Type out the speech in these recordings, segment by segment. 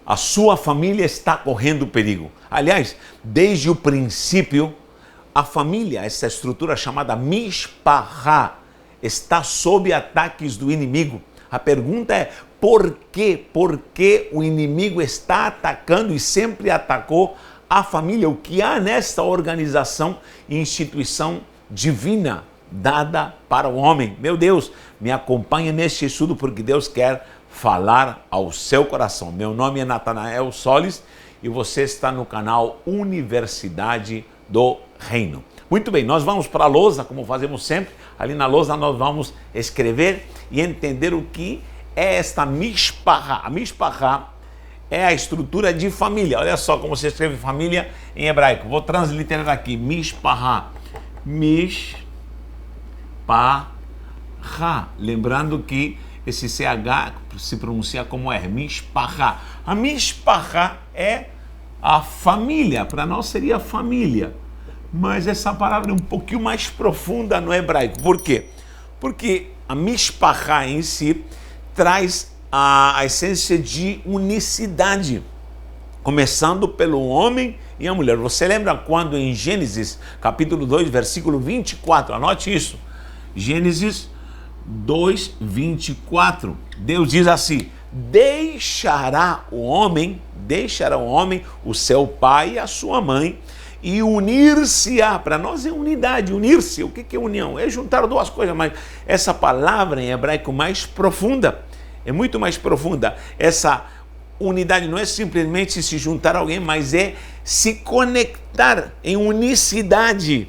a sua família está correndo perigo. Aliás, desde o princípio, a família, essa estrutura chamada mishpachá, está sob ataques do inimigo. A pergunta é, por quê? Por que o inimigo está atacando e sempre atacou a família? O que há nesta organização e instituição divina dada para o homem? Meu Deus, me acompanhe neste estudo porque Deus quer falar ao seu coração. Meu nome é Natanael Solis e você está no canal Universidade do Reino. Muito bem, nós vamos para a lousa, como fazemos sempre. Ali na lousa nós vamos escrever e entender o que é esta mishpachá. A mishpachá é a estrutura de família. Olha só como se escreve família em hebraico. Vou transliterar aqui. Mishpachá. Mishpachá. Lembrando que esse CH se pronuncia como R. Mishpachá. A mishpachá é a família. Para nós seria família. Mas essa palavra é um pouquinho mais profunda no hebraico. Por quê? Porque a mishpachá em si traz a essência de unicidade, começando pelo homem e a mulher. Você lembra quando em Gênesis, capítulo 2, versículo 24, anote isso, Gênesis 2, 24, Deus diz assim, deixará o homem o seu pai e a sua mãe, e unir-se-á. Para nós é unidade, unir-se. O que é união? É juntar duas coisas, mas essa palavra em hebraico mais profunda, é muito mais profunda. Essa unidade não é simplesmente se juntar a alguém, mas é se conectar em unicidade.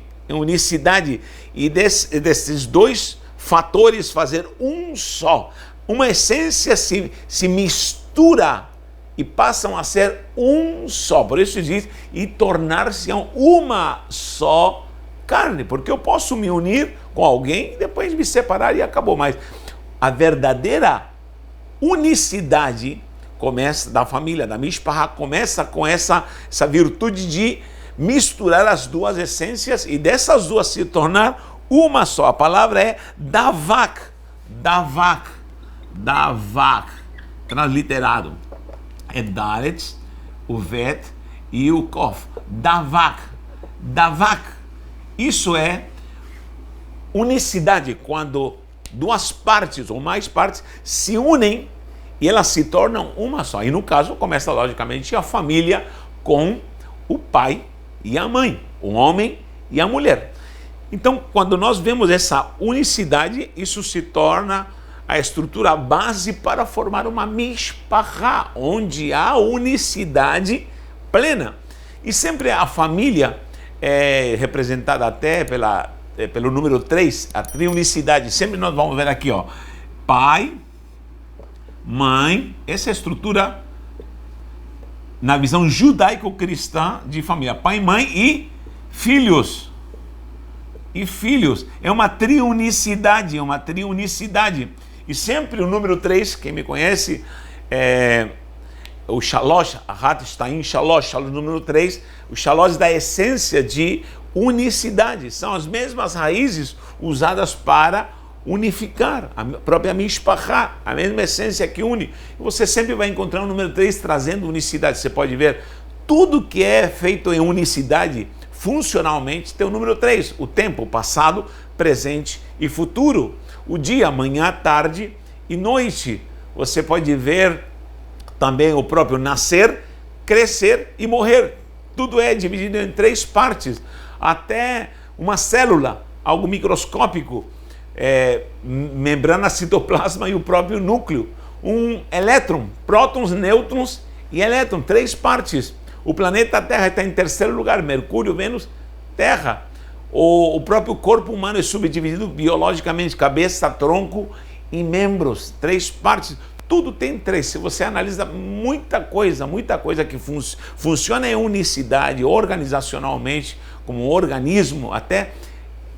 E desses dois fatores fazer um só. Uma essência se mistura e passam a ser um só. Por isso diz, e tornar-se uma só carne. Porque eu posso me unir com alguém e depois me separar e acabou. Mas a verdadeira unicidade começa da família, da mishpachá, começa com essa virtude de misturar as duas essências e dessas duas se tornar uma só. A palavra é davak, transliterado. É Dalet, o Vet e o Kof. Davak. Isso é unicidade, quando duas partes ou mais partes se unem e elas se tornam uma só. E no caso começa logicamente a família com o pai e a mãe, o homem e a mulher. Então, quando nós vemos essa unicidade, isso se torna a estrutura base para formar uma mishpachá, onde há unicidade plena. E sempre a família é representada até pelo número 3, a triunicidade. Sempre nós vamos ver aqui, ó, pai, mãe, essa é a estrutura na visão judaico-cristã de família. Pai, mãe e filhos. É uma triunicidade, E sempre o número 3, quem me conhece, o Shalosh, Ahat Shtaim Shalosh, o número 3, o Shalosh da essência de unicidade. São as mesmas raízes usadas para unificar, a própria mishpachá, a mesma essência que une. Você sempre vai encontrar o número 3 trazendo unicidade. Você pode ver, tudo que é feito em unicidade, funcionalmente, tem o número 3. O tempo, passado, presente e futuro. O dia, manhã, tarde e noite. Você pode ver também o próprio nascer, crescer e morrer. Tudo é dividido em 3 partes. Até uma célula, algo microscópico, membrana, citoplasma e o próprio núcleo. Um elétron, prótons, nêutrons e elétron, 3 partes. O planeta Terra está em terceiro lugar, Mercúrio, Vênus, Terra. O próprio corpo humano é subdividido biologicamente, cabeça, tronco e membros, 3 partes. Tudo tem 3. Se você analisa muita coisa que funciona em unicidade, organizacionalmente, como um organismo, até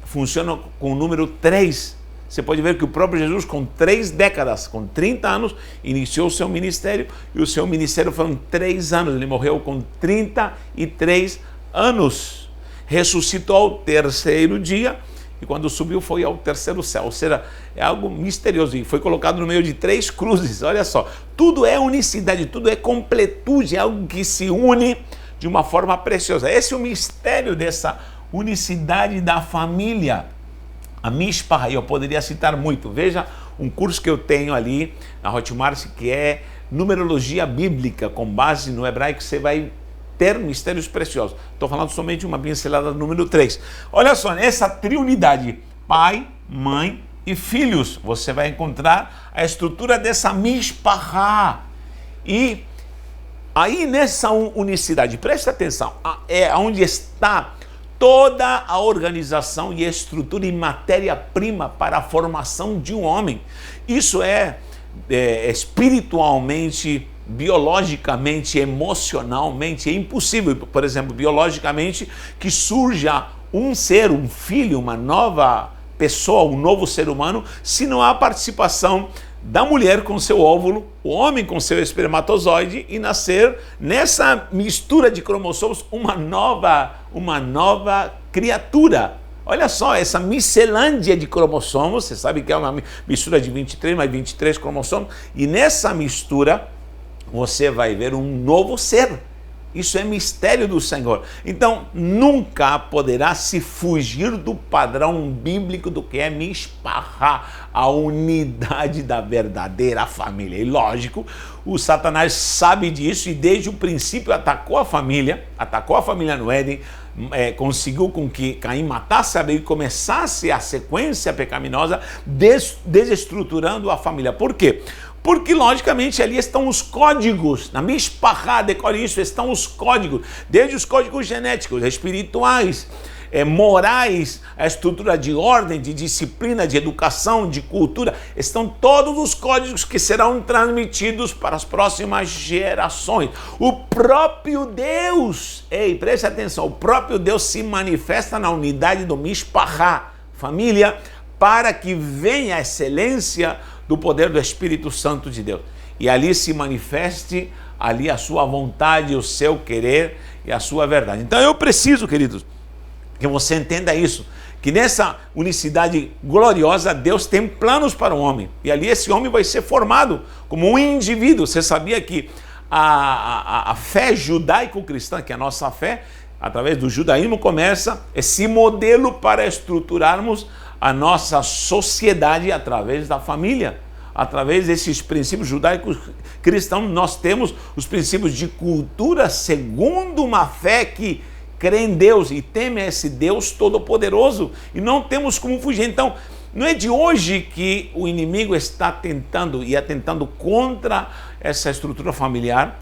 funciona com o número 3. Você pode ver que o próprio Jesus, com 3 décadas, com 30 anos, iniciou o seu ministério, e o seu ministério foram 3 anos. Ele morreu com 33 anos. Ressuscitou ao 3º dia e quando subiu foi ao terceiro céu. Ou seja, é algo misterioso e foi colocado no meio de 3 cruzes. Olha só, tudo é unicidade, tudo é completude, é algo que se une de uma forma preciosa. Esse é o mistério dessa unicidade da família. A Mishpah, eu poderia citar muito. Veja um curso que eu tenho ali na Hotmart, que é numerologia bíblica, com base no hebraico, você vai ter mistérios preciosos. Estou falando somente uma pincelada do número 3. Olha só, nessa triunidade, pai, mãe e filhos, você vai encontrar a estrutura dessa Mishpah. E aí nessa unicidade, presta atenção, é onde está toda a organização e a estrutura e matéria-prima para a formação de um homem. Isso é espiritualmente, biologicamente, emocionalmente, é impossível, por exemplo, biologicamente, que surja um ser, um filho, uma nova pessoa, um novo ser humano, se não há participação da mulher com seu óvulo, o homem com seu espermatozoide e nascer nessa mistura de cromossomos uma nova criatura. Olha só, essa miscelândia de cromossomos, você sabe que é uma mistura de 23 mais 23 cromossomos, e nessa mistura você vai ver um novo ser. Isso é mistério do Senhor. Então, nunca poderá se fugir do padrão bíblico do que é Mishpah, a unidade da verdadeira família. E lógico, o Satanás sabe disso e desde o princípio atacou a família no Éden, conseguiu com que Caim matasse Abel e começasse a sequência pecaminosa, desestruturando a família. Por quê? Porque, logicamente, ali estão os códigos. Na Mishpah, decore isso, estão os códigos. Desde os códigos genéticos, espirituais, morais, a estrutura de ordem, de disciplina, de educação, de cultura. Estão todos os códigos que serão transmitidos para as próximas gerações. O próprio Deus, preste atenção, o próprio Deus se manifesta na unidade do Mishpah, família, para que venha a excelência do poder do Espírito Santo de Deus. E ali se manifeste ali a sua vontade, o seu querer e a sua verdade. Então eu preciso, queridos, que você entenda isso, que nessa unicidade gloriosa Deus tem planos para o homem. E ali esse homem vai ser formado como um indivíduo. Você sabia que a fé judaico-cristã, que é a nossa fé, através do judaísmo, começa esse modelo para estruturarmos a nossa sociedade através da família. Através desses princípios judaicos cristãos, nós temos os princípios de cultura segundo uma fé que crê em Deus e teme a esse Deus todo-poderoso. E não temos como fugir. Então, não é de hoje que o inimigo está tentando e atentando contra essa estrutura familiar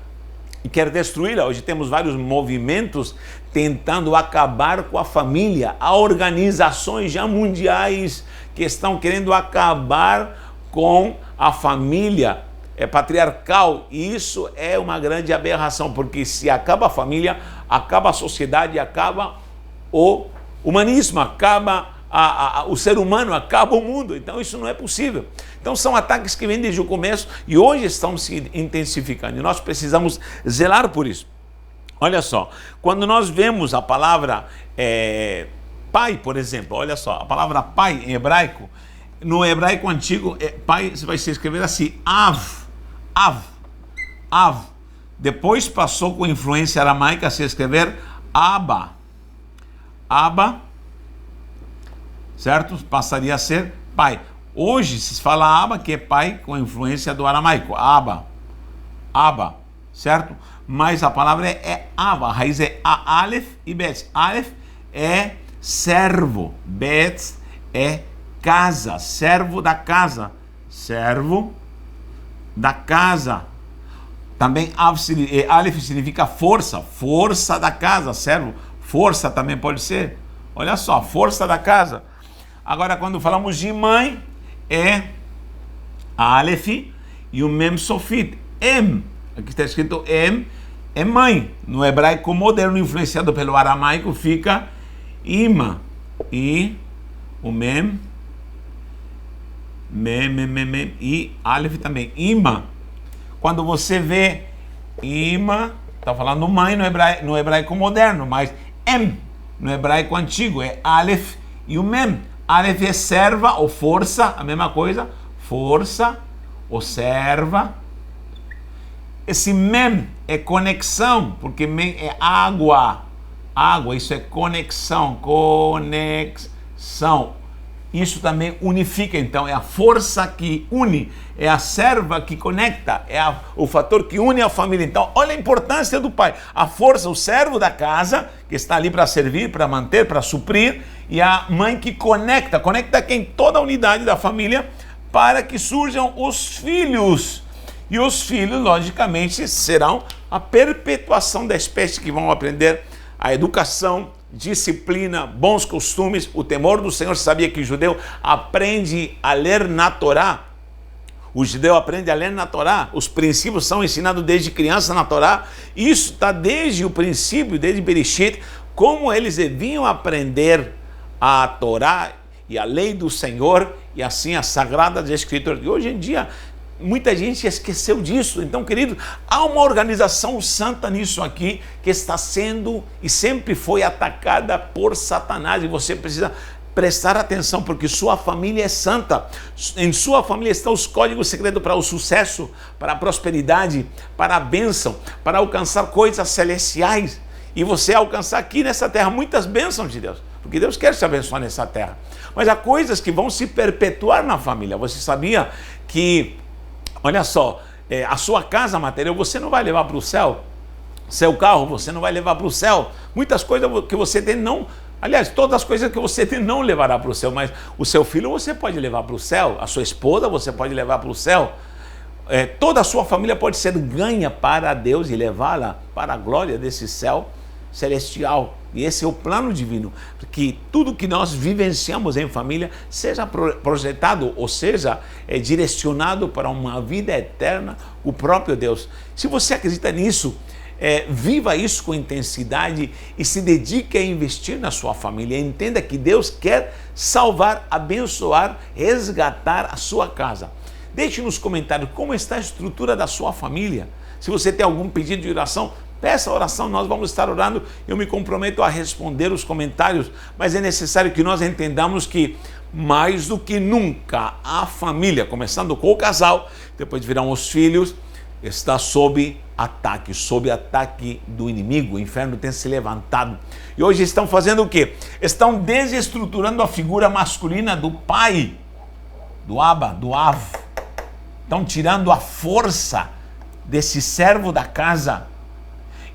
e quer destruí-la. Hoje temos vários movimentos tentando acabar com a família. Há organizações já mundiais que estão querendo acabar com a família patriarcal, e isso é uma grande aberração, porque se acaba a família, acaba a sociedade, acaba o humanismo, acaba o ser humano, acaba o mundo. Então isso não é possível. Então são ataques que vêm desde o começo e hoje estão se intensificando e nós precisamos zelar por isso. Olha só, quando nós vemos a palavra pai, por exemplo, olha só, a palavra pai em hebraico, no hebraico antigo, pai vai se escrever assim, av. Depois passou com influência aramaica a se escrever Abba, certo? Passaria a ser pai. Hoje se fala Abba, que é pai com influência do aramaico, Abba, certo? Mas a palavra é Abba, a raiz é Aleph e Bet. Aleph é servo, Bet é casa, servo da casa. Também Aleph significa força da casa, servo, força também pode ser. Olha só, força da casa. Agora, quando falamos de mãe, é Aleph e o Mem Sofit, Em. Aqui está escrito Em, é mãe. No hebraico moderno, influenciado pelo aramaico, fica Ima. E o Mem, e Aleph também, Ima. Quando você vê Ima, está falando mãe no hebraico moderno, mas Em, no hebraico antigo, é Aleph e o Mem. Aleph é serva ou força, a mesma coisa. Força ou serva. Esse mem é conexão, porque mem é água. Água, isso é conexão. Conexão. Isso também unifica, então, é a força que une, é a serva que conecta, é o fator que une a família. Então, olha a importância do pai. A força, o servo da casa, que está ali para servir, para manter, para suprir, e a mãe que conecta quem? Toda a unidade da família, para que surjam os filhos. E os filhos, logicamente, serão a perpetuação da espécie, que vão aprender a educação, disciplina, bons costumes, o temor do Senhor. Você sabia que o judeu aprende a ler na Torá? O judeu aprende a ler na Torá. Os princípios são ensinados desde criança na Torá. Isso está desde o princípio, desde Bereshit, como eles deviam aprender a Torá e a lei do Senhor e assim as sagradas escrituras. E hoje em dia muita gente esqueceu disso. Então, querido, há uma organização santa nisso aqui que está sendo e sempre foi atacada por Satanás, e você precisa prestar atenção, porque sua família é santa. Em sua família estão os códigos secretos para o sucesso, para a prosperidade, para a bênção, para alcançar coisas celestiais, e você alcançar aqui nessa terra muitas bênçãos de Deus, porque Deus quer te abençoar nessa terra. Mas há coisas que vão se perpetuar na família. Você sabia que, olha só, a sua casa material você não vai levar para o céu, seu carro você não vai levar para o céu, muitas coisas que você tem não, aliás, todas as coisas que você tem não levará para o céu, mas o seu filho você pode levar para o céu, a sua esposa você pode levar para o céu, toda a sua família pode ser ganha para Deus e levá-la para a glória desse céu celestial. E esse é o plano divino, que tudo que nós vivenciamos em família seja projetado, ou seja, direcionado para uma vida eterna, o próprio Deus. Se você acredita nisso, viva isso com intensidade e se dedique a investir na sua família. Entenda que Deus quer salvar, abençoar, resgatar a sua casa. Deixe nos comentários como está a estrutura da sua família. Se você tem algum pedido de oração, peça a oração, nós vamos estar orando. Eu me comprometo a responder os comentários, mas é necessário que nós entendamos que, mais do que nunca, a família, começando com o casal, depois virão os filhos, está sob ataque do inimigo. O inferno tem se levantado. E hoje estão fazendo o quê? Estão desestruturando a figura masculina do pai, do Abba, do Av. Estão tirando a força desse servo da casa.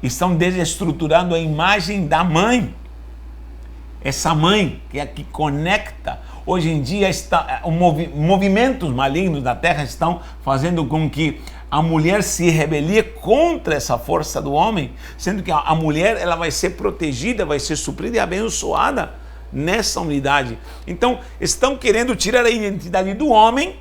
Estão desestruturando a imagem da mãe. Essa mãe que é a que conecta. Hoje em dia, movimentos malignos da terra estão fazendo com que a mulher se rebelie contra essa força do homem, sendo que a mulher ela vai ser protegida, vai ser suprida e abençoada nessa unidade. Então, estão querendo tirar a identidade do homem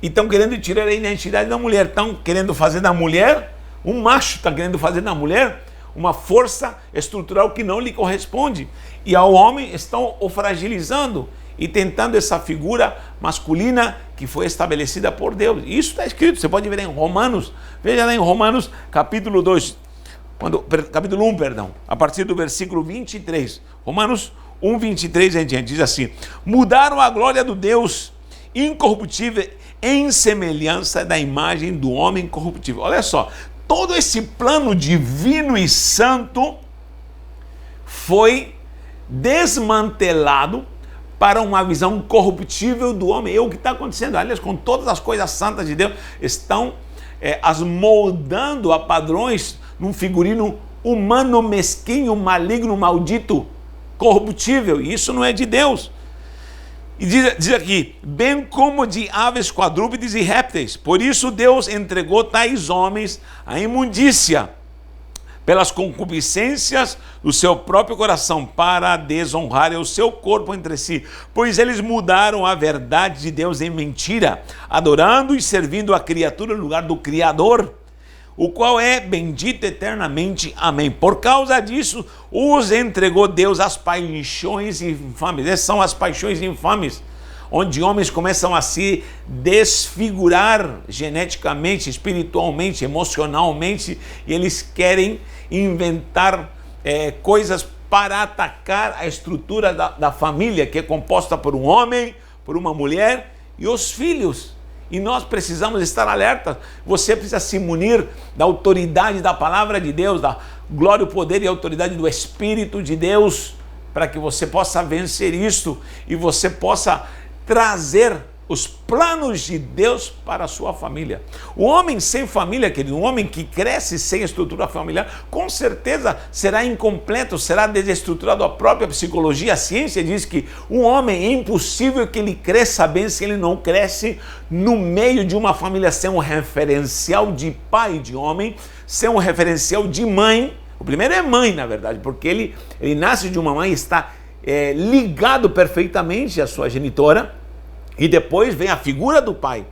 e estão querendo tirar a identidade da mulher. Estão querendo fazer da mulher, um macho está querendo fazer da mulher uma força estrutural que não lhe corresponde. E ao homem estão o fragilizando e tentando essa figura masculina que foi estabelecida por Deus. Isso está escrito, você pode ver em Romanos, veja lá em Romanos capítulo 1, a partir do versículo 23. Romanos 1, 23 em diante, diz assim: mudaram a glória do Deus incorruptível em semelhança da imagem do homem corruptível. Olha só, todo esse plano divino e santo foi desmantelado para uma visão corruptível do homem. É o que está acontecendo. Aliás, com todas as coisas santas de Deus, estão as moldando a padrões num figurino humano, mesquinho, maligno, maldito, corruptível. E isso não é de Deus. E diz aqui, bem como de aves, quadrúpedes e répteis. Por isso Deus entregou tais homens à imundícia, pelas concupiscências do seu próprio coração, para desonrarem o seu corpo entre si, pois eles mudaram a verdade de Deus em mentira, adorando e servindo a criatura no lugar do Criador, o qual é bendito eternamente. Amém. Por causa disso, os entregou Deus às paixões infames. Essas são as paixões infames, onde homens começam a se desfigurar geneticamente, espiritualmente, emocionalmente, e eles querem inventar coisas para atacar a estrutura da família, que é composta por um homem, por uma mulher e os filhos. E nós precisamos estar alertas. Você precisa se munir da autoridade da palavra de Deus, da glória, o poder e a autoridade do Espírito de Deus, para que você possa vencer isso e você possa trazer os planos de Deus para a sua família. O homem sem família, querido, um homem que cresce sem estrutura familiar, com certeza será incompleto, será desestruturado. A própria psicologia, a ciência diz que um homem é impossível que ele cresça bem se ele não cresce no meio de uma família, sem um referencial de pai, de homem, sem um referencial de mãe. O primeiro é mãe, na verdade, porque ele nasce de uma mãe, está ligado perfeitamente à sua genitora. E depois vem a figura do pai.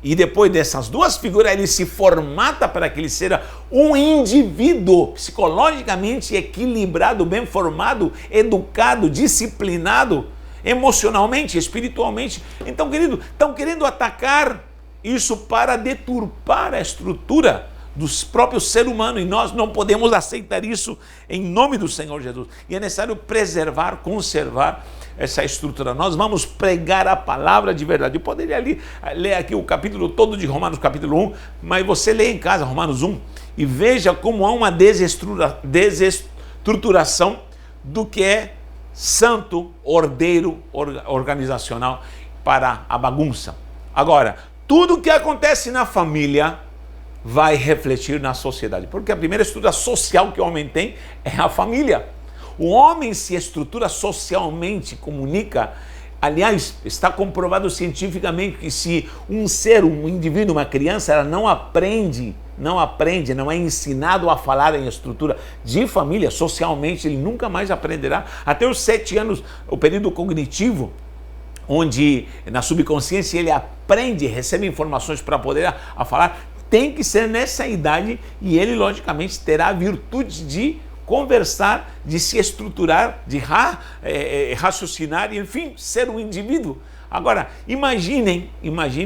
E depois dessas duas figuras, ele se formata para que ele seja um indivíduo psicologicamente equilibrado, bem formado, educado, disciplinado, emocionalmente, espiritualmente. Então, querido, estão querendo atacar isso para deturpar a estrutura dos próprios seres humanos, e nós não podemos aceitar isso em nome do Senhor Jesus. E é necessário preservar, conservar essa estrutura. Nós vamos pregar a palavra de verdade. Eu poderia ler aqui o capítulo todo de Romanos, capítulo 1, mas você lê em casa Romanos 1 e veja como há uma desestruturação do que é santo, ordeiro, organizacional para a bagunça. Agora, tudo que acontece na família vai refletir na sociedade, porque a primeira estrutura social que o homem tem é a família. O homem se estrutura socialmente, comunica. Aliás, está comprovado cientificamente que se um ser, um indivíduo, uma criança, ela não aprende, não é ensinado a falar em estrutura de família, socialmente, ele nunca mais aprenderá. Até os 7 anos, o período cognitivo, onde na subconsciência ele aprende, recebe informações para poder a falar, tem que ser nessa idade, e ele logicamente terá a virtude de conversar, de se estruturar, de raciocinar, enfim, ser um indivíduo. Agora, imaginem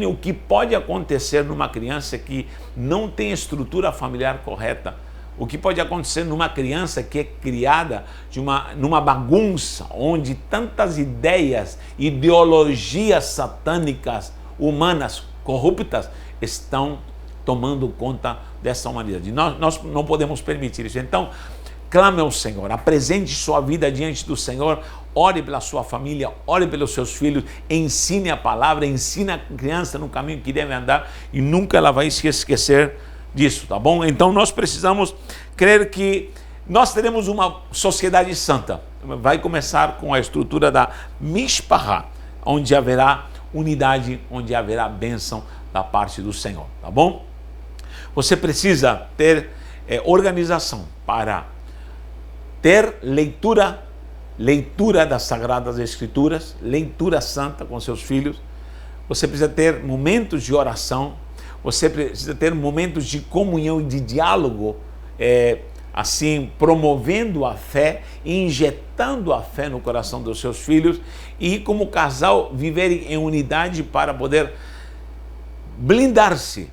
o que pode acontecer numa criança que não tem estrutura familiar correta. O que pode acontecer numa criança que é criada numa bagunça, onde tantas ideias, ideologias satânicas, humanas, corruptas, estão tomando conta dessa humanidade. Nós não podemos permitir isso. Então, clame ao Senhor, apresente sua vida diante do Senhor, ore pela sua família, ore pelos seus filhos, ensine a palavra, ensine a criança no caminho que deve andar, e nunca ela vai se esquecer disso, tá bom? Então nós precisamos crer que nós teremos uma sociedade santa. Vai começar com a estrutura da Mishpachá, onde haverá unidade, onde haverá bênção da parte do Senhor, tá bom? Você precisa ter organização para ter leitura das Sagradas Escrituras, leitura santa com seus filhos. Você precisa ter momentos de oração, você precisa ter momentos de comunhão e de diálogo, assim, promovendo a fé, injetando a fé no coração dos seus filhos, e como casal viverem em unidade para poder blindar-se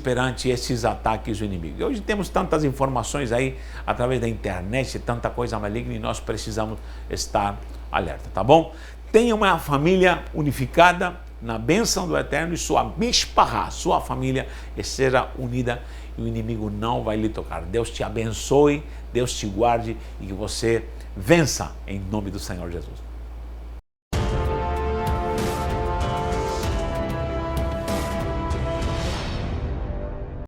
perante esses ataques do inimigo. Hoje temos tantas informações aí através da internet, tanta coisa maligna, e nós precisamos estar alerta, tá bom? Tenha uma família unificada na bênção do Eterno, e sua mishpachá, sua família, seja unida, e o inimigo não vai lhe tocar. Deus te abençoe, Deus te guarde, e que você vença em nome do Senhor Jesus.